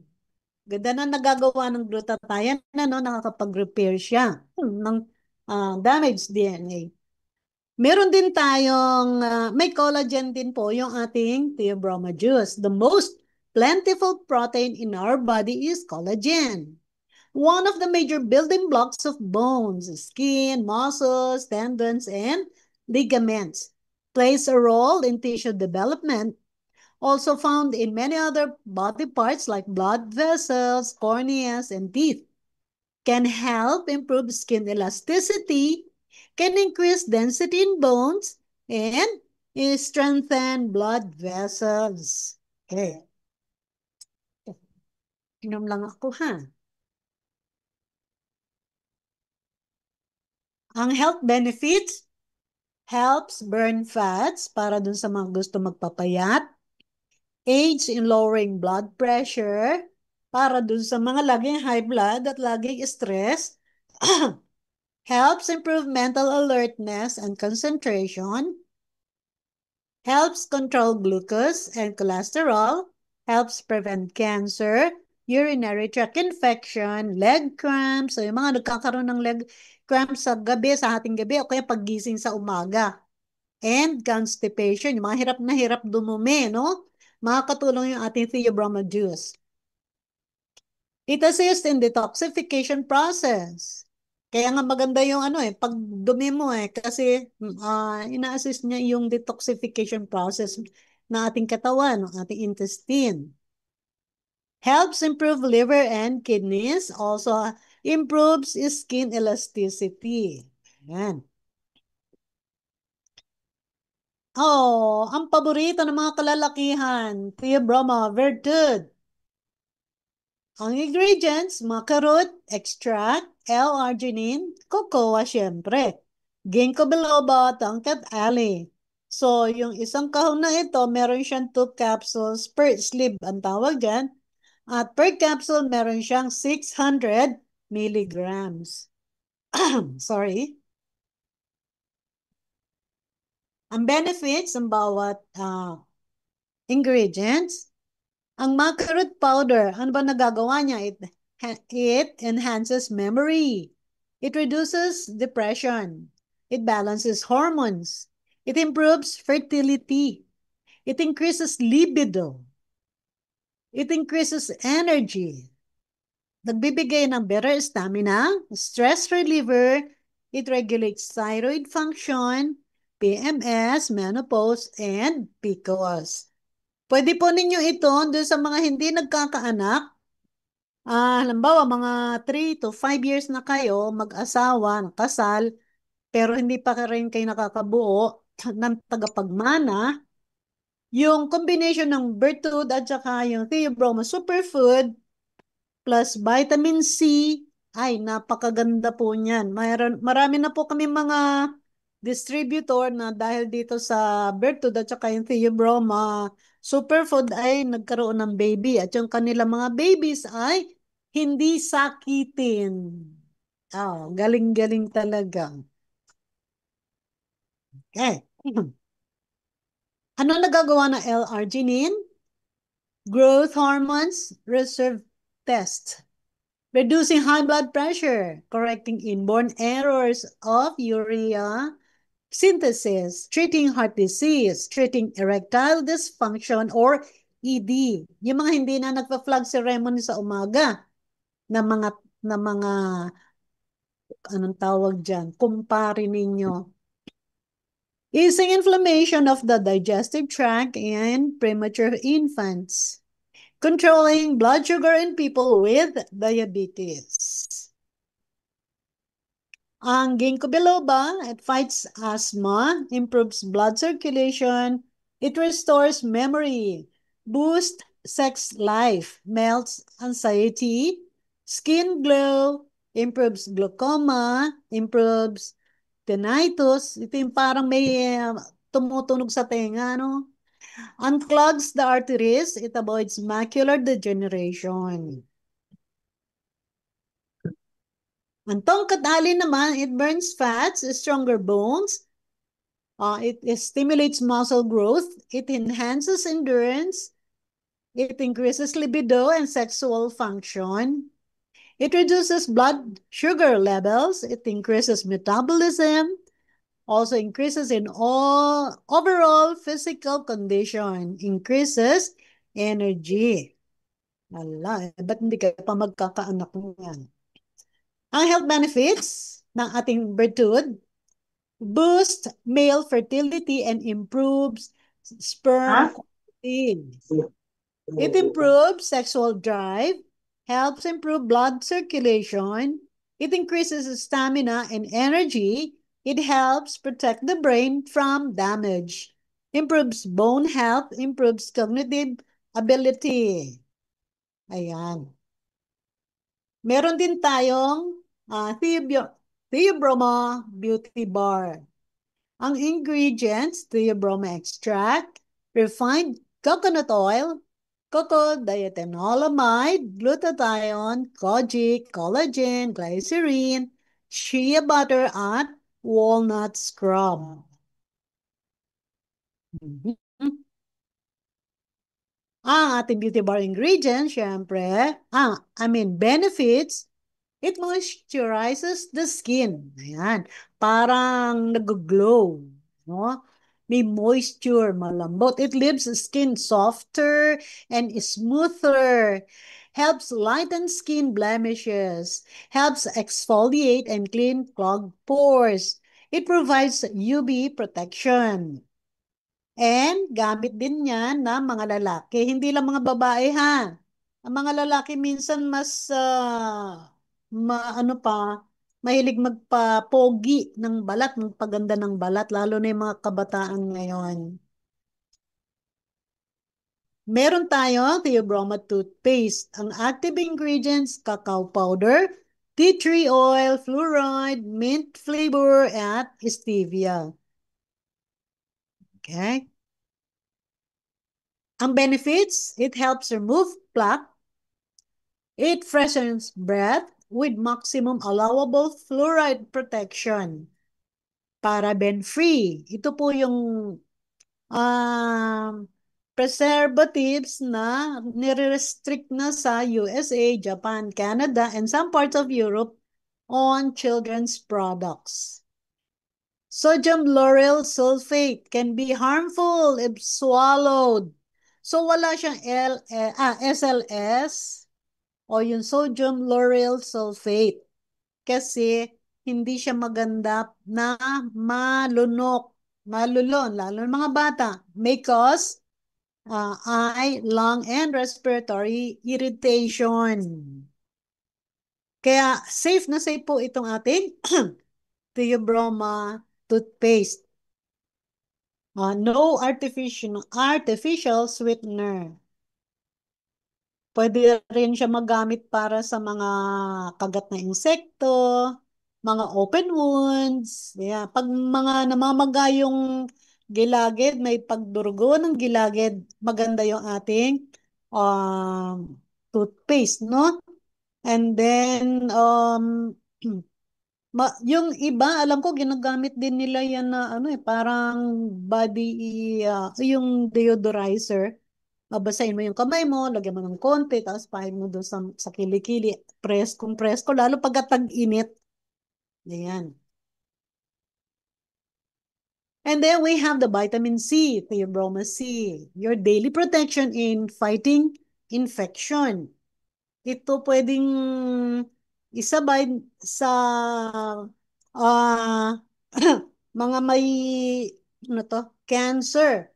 Ganda na nagagawa ng glutathione, nakakapag-repair siya ng damaged DNA. Meron din tayong, may collagen din po yung ating Theobroma juice. The most plentiful protein in our body is collagen. One of the major building blocks of bones, skin, muscles, tendons, and ligaments. Plays a role in tissue development. Also found in many other body parts like blood vessels, corneas, and teeth. Can help improve skin elasticity, can increase density in bones, and strengthen blood vessels. Okay. Inom lang ako, ha? Ang health benefits, helps burn fats para dun sa mga gusto magpapayat, aids in lowering blood pressure, para dun sa mga laging high blood at laging stress, helps improve mental alertness and concentration, helps control glucose and cholesterol, helps prevent cancer, urinary tract infection, leg cramps, so yung mga nagkakaroon ng leg cramps sa gabi, sa hating gabi, o kaya paggising sa umaga, and constipation, yung mga hirap na hirap dumumi, no? Makakatulong yung ating Theobroma juice. It assists in detoxification process. Kaya nga maganda yung pag dumi mo kasi ina-assist niya yung detoxification process ng ating katawan, ng ating intestine. Helps improve liver and kidneys, also improves skin elasticity. Yan. Ang paborito ng mga kalalakihan, Theobroma Virtud. Ang ingredients, macarot, extract, L-arginine, cocoa, syempre. Ginkgo biloba, tangkat ali. So, yung isang kahon na ito, meron siyang 2 capsules per sleeve, ang tawag dyan. At per capsule, meron siyang 600 milligrams. Sorry. Ang benefits ng bawat ingredients, ang macarot powder, ano ba nagagawa niya? It enhances memory. It reduces depression. It balances hormones. It improves fertility. It increases libido. It increases energy. Nagbibigay ng better stamina, stress reliever, it regulates thyroid function, PMS, menopause, and PCOS. Pwede po ninyo ito doon sa mga hindi nagkakaanak. Halimbawa, mga 3 to 5 years na kayo, mag-asawa, nakasal, pero hindi pa rin kayo nakakabuo ng tagapagmana. Yung combination ng Bertud at saka yung Theobroma Superfood plus vitamin C, ay napakaganda po niyan. Marami na po kami mga distributor na dahil dito sa Bertud at saka yung Theobroma Superfood ay nagkaroon ng baby at yung kanilang mga babies ay hindi sakitin. Galing-galing talaga. Okay. Ano nagagawa ng L-arginine? Growth hormones reserve test. Reducing high blood pressure, correcting inborn errors of urea synthesis, treating heart disease, treating erectile dysfunction or ED. Yung mga hindi na nagpa-flag ceremony sa umaga na mga anong tawag diyan? Kumpare ninyo. Easing inflammation of the digestive tract in premature infants. Controlling blood sugar in people with diabetes. Ang ginkgo biloba, it fights asthma, improves blood circulation, it restores memory, boosts sex life, melts anxiety, skin glow, improves glaucoma, improves tinnitus. Ito yung parang may tumutunog sa tenga, no? Unclogs the arteries, it avoids macular degeneration. Ang tongkat alin naman, it burns fats, stronger bones, it stimulates muscle growth, it enhances endurance, it increases libido and sexual function, it reduces blood sugar levels, it increases metabolism, also increases in all overall physical condition, increases energy. Ba't hindi ka pa magkakaanak niyan? Ang health benefits ng ating Bertud, boost male fertility and improves sperm quality. It improves sexual drive, helps improve blood circulation, it increases stamina and energy, it helps protect the brain from damage, improves bone health, improves cognitive ability. Ayan. Meron din tayong Theobroma Beauty Bar. Ang ingredients, Theobroma extract, refined coconut oil, cocoa diethanolamide, glutathione, kojic, collagen, glycerin, shea butter, at walnut scrub. Ang ating beauty bar ingredients, syempre, benefits, it moisturizes the skin. Ayan, parang nag-glow, no? May moisture, malambot. It leaves the skin softer and smoother. Helps lighten skin blemishes. Helps exfoliate and clean clogged pores. It provides UV protection. And gamit din yan ng mga lalaki. Hindi lang mga babae ha. Ang mga lalaki minsan mas mahilig magpa-pogi ng balat, magpaganda ng balat, lalo na yung mga kabataan ngayon. Meron tayo Theobroma toothpaste. Ang active ingredients, cacao powder, tea tree oil, fluoride, mint flavor, at stevia. Okay? Ang benefits, it helps remove plaque, it freshens breath with maximum allowable fluoride protection. Paraben-free. Ito po yung preservatives na nire-restrict na sa USA, Japan, Canada, and some parts of Europe on children's products. Sodium lauryl sulfate can be harmful if swallowed. So wala siyang SLS o yung sodium lauryl sulfate kasi hindi siya maganda na malulon, lalo ng mga bata. May cause eye, lung, and respiratory irritation. Kaya safe na safe po itong ating Theobroma toothpaste. No artificial sweetener. Pwede rin siya magamit para sa mga kagat na insekto, mga open wounds. Yeah. Pag mga namamaga yung gilagid, may pagdurugo ng gilagid, maganda yung ating toothpaste, no? And then, yung iba, alam ko, ginagamit din nila yan na, parang body, yung deodorizer. Babasahin mo yung kamay mo, lagyan mo ng konti, tapos pahin mo doon sa kilikili. Kung presko, lalo pag tag-init. Ayan. And then we have the vitamin C, Theobroma C, your daily protection in fighting infection. Ito pwedeng isabay sa ah mga may cancer.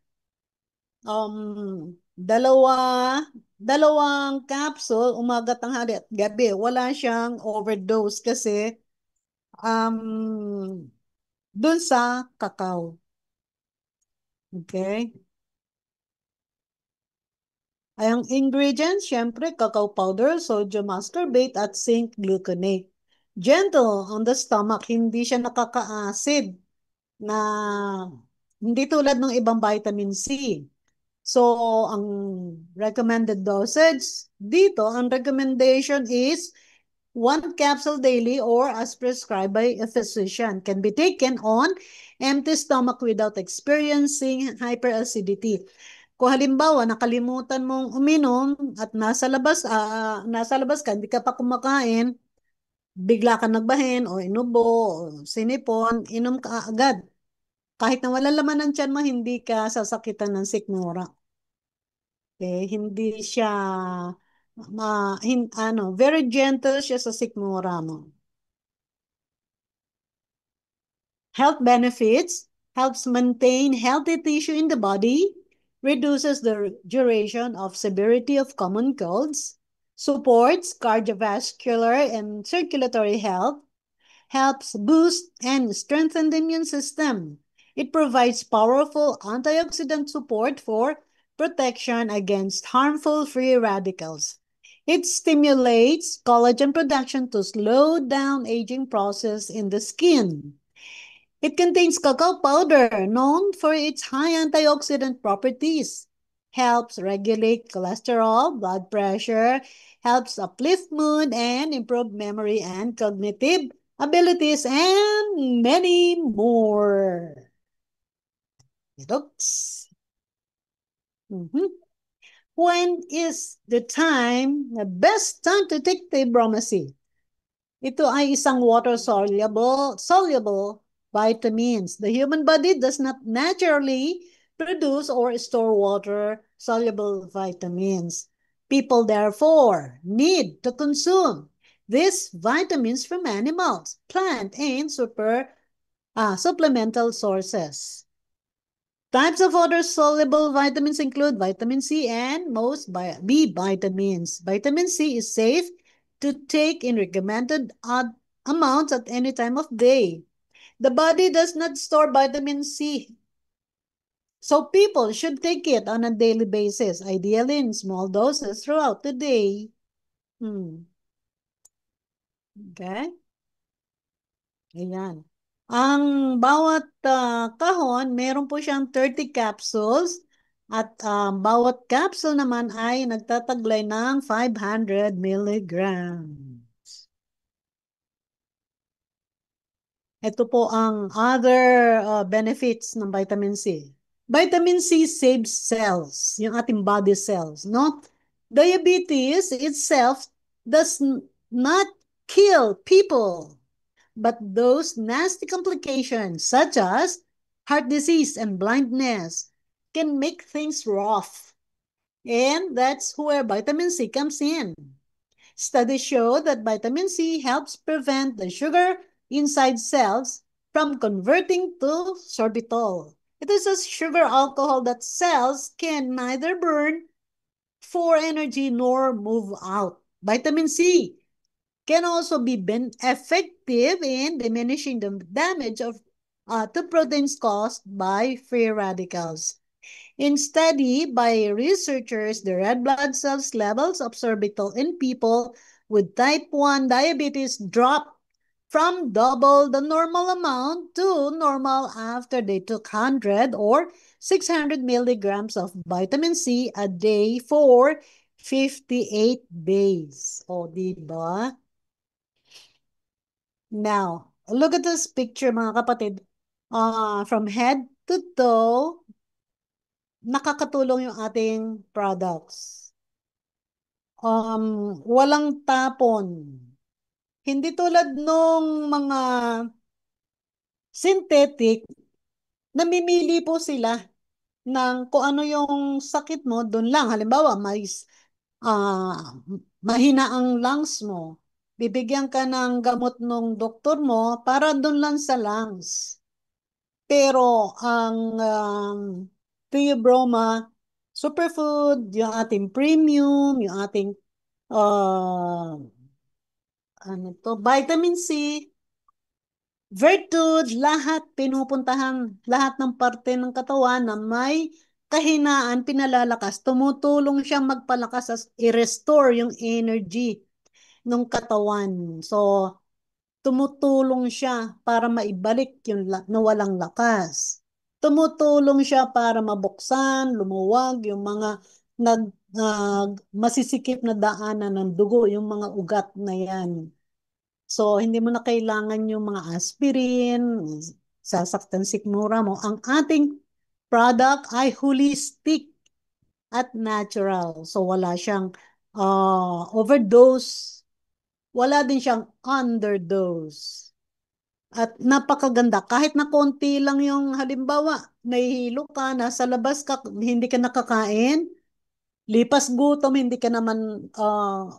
Dalawang capsule, umaga, tanghali at gabi. Wala siyang overdose kasi dun sa cacao. Okay? Ang ingredients, syempre, cacao powder, sodium ascorbate, at zinc gluconate. Gentle on the stomach, hindi siya nakaka-acid na hindi tulad ng ibang vitamin C. So, ang recommended dosage dito, ang recommendation is 1 capsule daily or as prescribed by a physician. Can be taken on empty stomach without experiencing hyperacidity. Kung halimbawa, nakalimutan mong uminom at nasa labas ka, hindi ka pa kumakain, bigla ka nagbahin o inubo o sinipon, inom ka agad. Kahit na wala laman ng tiyan mo, hindi ka sasakitan ng sikmura. Okay, hindi siya very gentle siya sa sikmura mo. Health benefits, helps maintain healthy tissue in the body, reduces the duration of severity of common colds, supports cardiovascular and circulatory health, helps boost and strengthen the immune system. It provides powerful antioxidant support for protection against harmful free radicals. It stimulates collagen production to slow down aging process in the skin. It contains cacao powder, known for its high antioxidant properties. Helps regulate cholesterol, blood pressure, helps uplift mood, and improve memory and cognitive abilities, and many more. Looks. When is the best time to take the bromocy? Ito ay isang water-soluble vitamins. The human body does not naturally produce or store water-soluble vitamins. People, therefore, need to consume these vitamins from animals, plant, and supplemental sources. Types of water-soluble vitamins include vitamin C and most B vitamins. Vitamin C is safe to take in recommended amounts at any time of day. The body does not store vitamin C, so people should take it on a daily basis, ideally in small doses throughout the day. Okay? Ayan. Ang bawat kahon, meron po siyang 30 capsules at bawat capsule naman ay nagtataglay ng 500 milligrams. Ito po ang other benefits ng vitamin C. Vitamin C saves cells, yung ating body cells, no? Diabetes itself does not kill people, but those nasty complications such as heart disease and blindness can make things rough. And that's where vitamin C comes in. Studies show that vitamin C helps prevent the sugar inside cells from converting to sorbitol. It is a sugar alcohol that cells can neither burn for energy nor move out. Vitamin C can also be effective in diminishing the damage to proteins caused by free radicals. In study by researchers, the red blood cells levels of sorbitol in people with type 1 diabetes dropped from double the normal amount to normal after they took 100 or 600 milligrams of vitamin C a day for 58 days. O, diba? Now, look at this picture, mga kapatid. From head to toe, nakakatulong yung ating products. Walang tapon. Hindi tulad nung mga synthetic, namimili po sila ng kung ano yung sakit mo, doon lang. Halimbawa, mahina ang lungs mo. Bibigyan ka ng gamot ng doktor mo para doon lang sa lungs. Pero ang Theobroma superfood, yung ating premium, yung ating vitamin C, Vertud, lahat pinupuntahan, lahat ng parte ng katawan na may kahinaan, pinalalakas, tumutulong siyang magpalakas, i-restore yung energy ng katawan. So, tumutulong siya para maibalik yung nawalang lakas. Tumutulong siya para mabuksan, lumuwag yung mga masisikip na daanan ng dugo, yung mga ugat na yan. So, hindi mo na kailangan yung mga aspirin, sasaktan sikmura mo. Ang ating product ay holistic at natural. So, wala siyang overdose. Wala din siyang underdose. At napakaganda. Kahit na konti lang yung halimbawa, nahihilo ka, nasa labas ka, hindi ka nakakain, lipas gutom, hindi ka naman,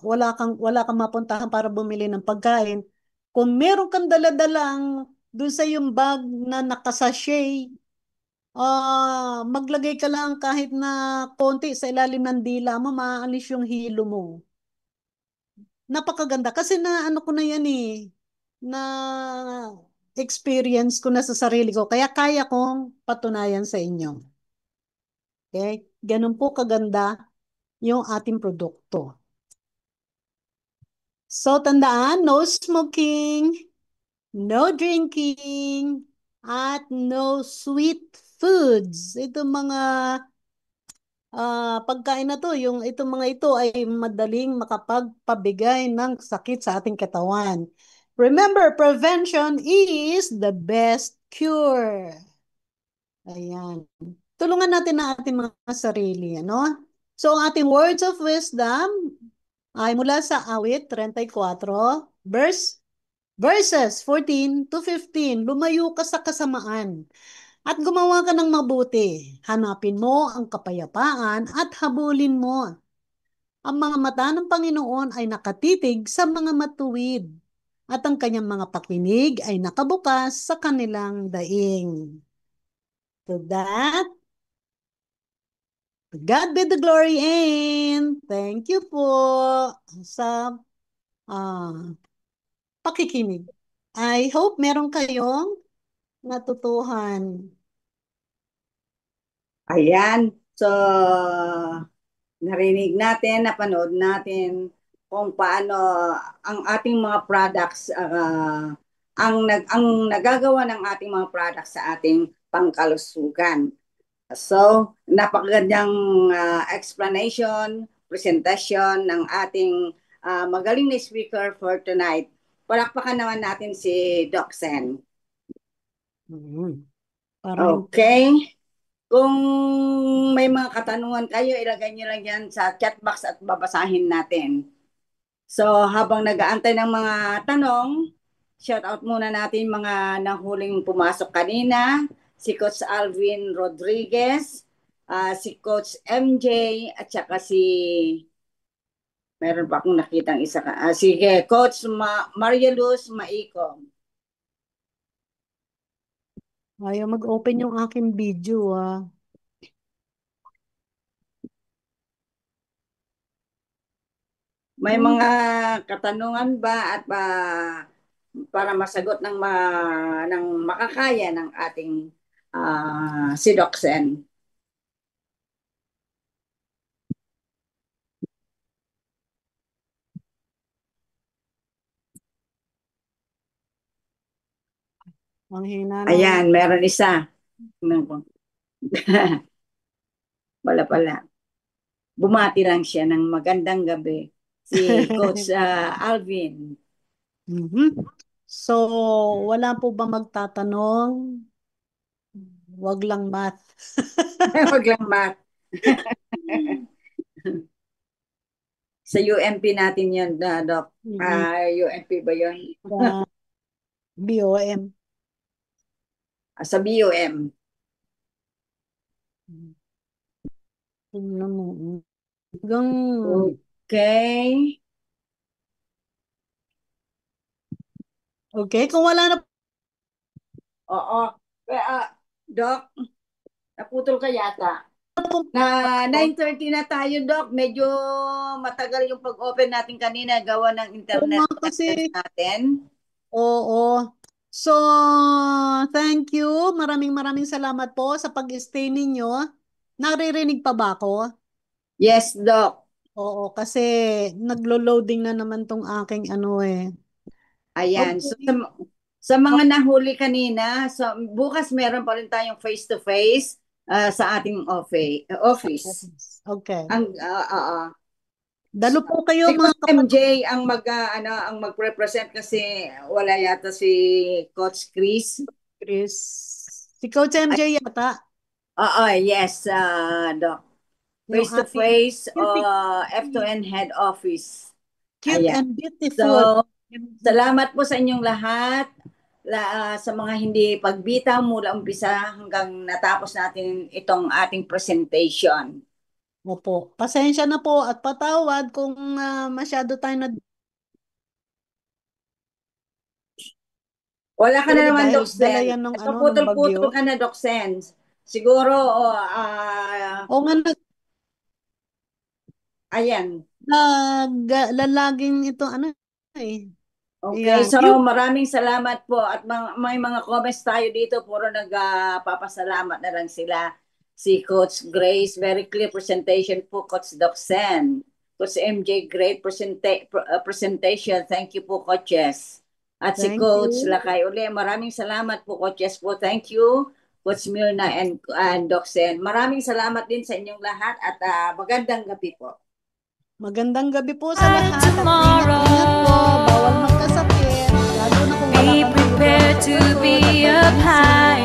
wala kang mapuntahan para bumili ng pagkain. Kung meron kang daladalang dun sa yung bag na nakasashay, maglagay ka lang kahit na konti sa ilalim ng dila mo, maaalis yung hilo mo. Napakaganda. Kasi na ano ko na yan na experience ko na sa sarili ko. Kaya kaya kong patunayan sa inyo. Okay? Ganun po kaganda yung ating produkto. So, tandaan, no smoking, no drinking, at no sweet foods. Ito mga pagkain na to, itong mga ito ay madaling makapagpabigay ng sakit sa ating katawan. Remember, prevention is the best cure. Ayan. Tulungan natin ang ating mga sarili, ano? So, ang ating words of wisdom ay mula sa awit 34, verses 14 to 15. Lumayo ka sa kasamaan at gumawa ka ng mabuti. Hanapin mo ang kapayapaan at habulin mo. Ang mga mata ng Panginoon ay nakatitig sa mga matuwid at ang kanyang mga pakinig ay nakabukas sa kanilang daing. To that, to God be the glory and thank you po sa pakikinig. I hope meron kayong natutuhan. Ayan. So, narinig natin, napanood natin kung paano ang ating mga products, ang nagagawa ng ating mga products sa ating pangkalusugan. So, napakagandang explanation, presentation ng ating magaling na speaker for tonight. Palakpakan naman natin si Doc Sen. Okay. Kung may mga katanungan kayo, ilagay nyo lang yan sa chat box at babasahin natin. So, habang nag-aantay ng mga tanong, shout out muna natin mga nahuling pumasok kanina. Si Coach Alvin Rodriguez, si Coach MJ at saka meron pa akong nakitang isa sige, Coach Maria Luz Maico. Ayaw mag-open yung aking video, ah. May mga katanungan ba at para masagot ng makakaya ng ating si Doxen? Ang hina ng... Ayan, meron isa. Wala pala. Bumati lang siya ng magandang gabi. Si Coach Alvin. So, wala po ba magtatanong? Wag lang math. Wag lang math. Sa UMP natin yun, Doc. UMP ba yun? BOM. Sa BOM. Tingnan mo. Hanggang... Okay. Okay, kung wala na... Oo. Doc, naputol ka yata. Na 9:30 na tayo, Doc. Medyo matagal yung pag-open natin kanina gawa ng internet kasi natin. Oo. So, thank you. Maraming salamat po sa pag-stay ninyo. Naririnig pa ba ako? Yes, Doc. Oo, kasi naglo-loading na naman tong aking ano eh. Ayan. Okay. So, sa mga nahuli kanina, so bukas meron pa rin tayong face-to-face sa ating office. Okay. Dalo po kayo si mga MJ ang ang magre-present kasi wala yata si Coach Chris. Si Coach MJ yata. Yes, Doc. Face-to-face F2N head office. Cute Ayan. and beautiful. So, salamat po sa inyong lahat. Sa mga hindi pagbitaw mula umpisa hanggang natapos natin itong ating presentation. Opo. Pasensya na po at patawad kung masyado tayo na... Wala ka na naman, Doxen. Putol-putol ka na, Doxen. Siguro, nga ayan. Lalaging ito, eh. Okay, so maraming salamat po at may mga comments tayo dito, puro nagpapasalamat na lang sila. Si Coach Grace, very clear presentation po, Coach Doxen. Coach MJ, great presentation. Thank you po, coaches. At si Coach Lakay uli, maraming salamat po, coaches po. Thank you, Coach Mirna and Doxen. Maraming salamat din sa inyong lahat at magandang gabi po. Magandang gabi po sa lahat. At ingat po, bawal magkasakit. Lalo na kung wala Be prepared to be up high.